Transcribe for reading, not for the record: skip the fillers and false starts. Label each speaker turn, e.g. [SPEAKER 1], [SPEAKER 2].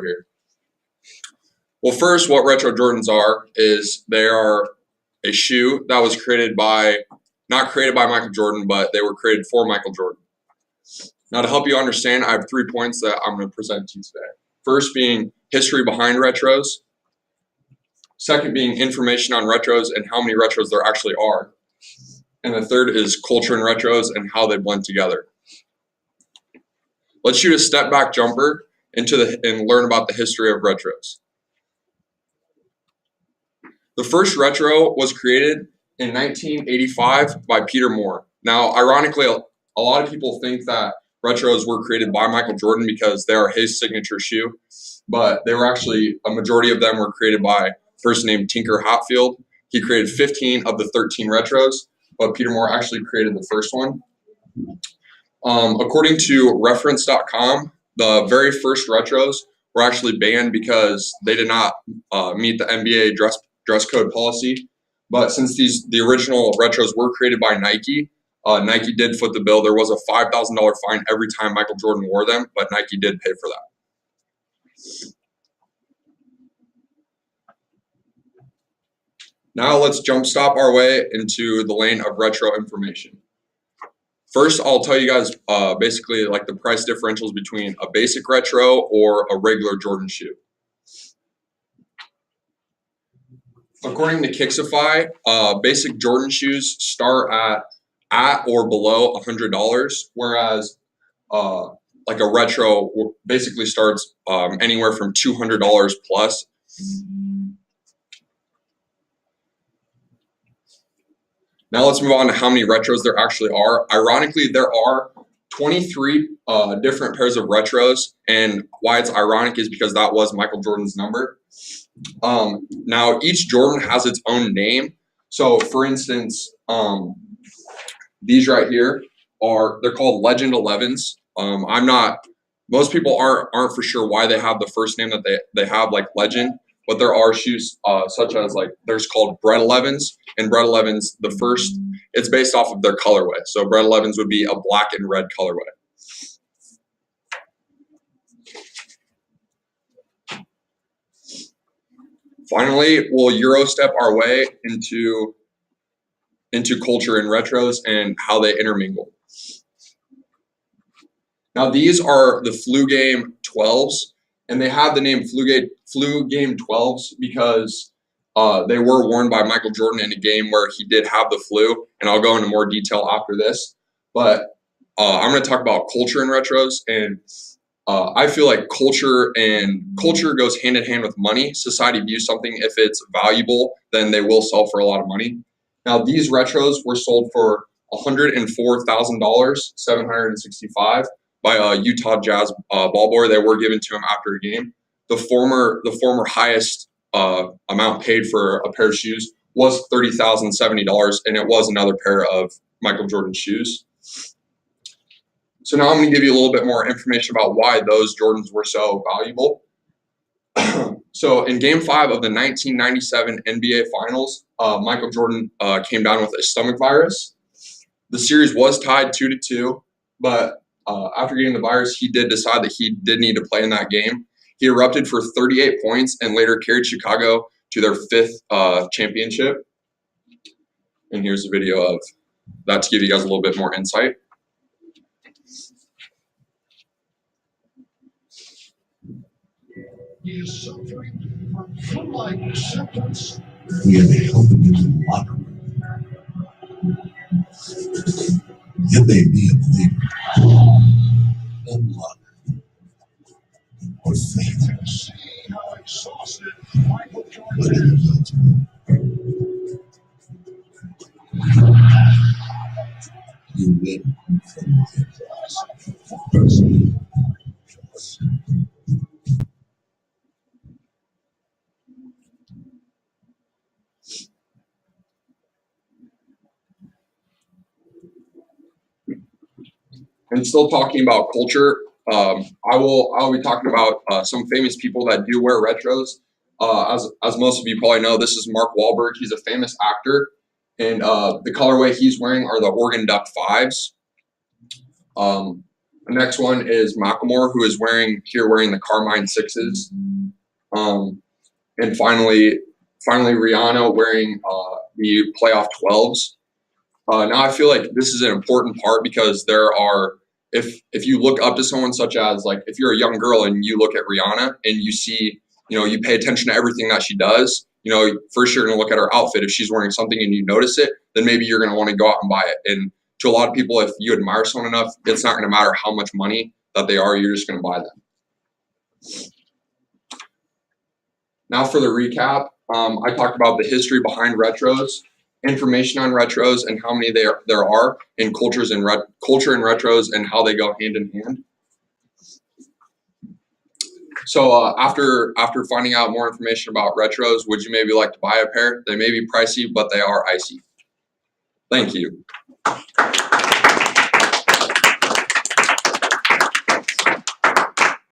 [SPEAKER 1] here. Well, first, what retro Jordans are is they are a shoe that was not created by Michael Jordan, but they were created for Michael Jordan. Now, to help you understand, I have 3 points that I'm going to present to you today. First being history behind retros. Second being information on retros and how many retros there actually are. And the third is culture in retros and how they blend together. Let's shoot a step back jumper and learn about the history of retros. The first retro was created in 1985 by Peter Moore. Now, ironically, a lot of people think that retros were created by Michael Jordan because they are his signature shoe, but they were actually, a majority of them were created by a person named Tinker Hatfield. He created 15 of the 13 retros, but Peter Moore actually created the first one. According to reference.com, the very first retros were actually banned because they did not meet the NBA dress code policy. But since the original retros were created by Nike, Nike did foot the bill. There was a $5,000 fine every time Michael Jordan wore them, but Nike did pay for that. Now let's jump stop our way into the lane of retro information. First, I'll tell you guys basically like the price differentials between a basic retro or a regular Jordan shoe. According to Kixify, basic Jordan shoes start at or below $100, whereas like a retro basically starts anywhere from $200 plus. Now let's move on to how many retros there actually are. Ironically, there are 23 different pairs of retros, and why it's ironic is because that was Michael Jordan's number. Now each Jordan has its own name. So for instance, these right here they're called Legend 11s. Most people aren't for sure why they have the first name that they have, like Legend. But there are shoes such as like there's called Bread 11s, and Bread 11s, it's based off of their colorway. So Bread 11s would be a black and red colorway. Finally, we'll Euro step our way into culture in retros and how they intermingle. Now these are the Flu Game 12s. And they have the name Flu Game 12s because they were worn by Michael Jordan in a game where he did have the flu. And I'll go into more detail after this. But I'm going to talk about culture in retros. And I feel like culture goes hand in hand with money. Society views something, if it's valuable, then they will sell for a lot of money. Now, these retros were sold for $104,000, $765. By a Utah Jazz ball boy. They were given to him after a game. The former highest amount paid for a pair of shoes was $30,070, and it was another pair of Michael Jordan shoes. So now I'm going to give you a little bit more information about why those Jordans were so valuable. So in Game 5 of the 1997 NBA Finals, Michael Jordan came down with a stomach virus. The series was tied 2-2, but after getting the virus, he did decide that he did need to play in that game. He erupted for 38 points and later carried Chicago to their 5th championship. And here's a video of that to give you guys a little bit more insight.
[SPEAKER 2] He is suffering from flu-like symptoms. We had to help him into the locker room. It may be a believer, unloved, or faithful. See how exhausted Michael Jordan but in the ultimate, you win from my class.
[SPEAKER 1] And still talking about culture, I'll be talking about some famous people that do wear retros. As most of you probably know, this is Mark Wahlberg. He's a famous actor, and the colorway he's wearing are the Oregon Duck 5s. The next one is Macklemore, who is wearing the Carmine 6s. And finally Rihanna wearing the playoff 12s. Now I feel like this is an important part because there are, if you look up to someone such as, like, if you're a young girl and you look at Rihanna and you see, you pay attention to everything that she does, first you're going to look at her outfit. If she's wearing something and you notice it, then maybe you're going to want to go out and buy it. And to a lot of people, if you admire someone enough, it's not going to matter how much money that they are, you're just going to buy them. Now for the recap, I talked about the history behind retros, information on retros and how many there are in culture and retros and how they go hand in hand. So after finding out more information about retros, would you maybe like to buy a pair? They may be pricey, but they are icy. Thank you.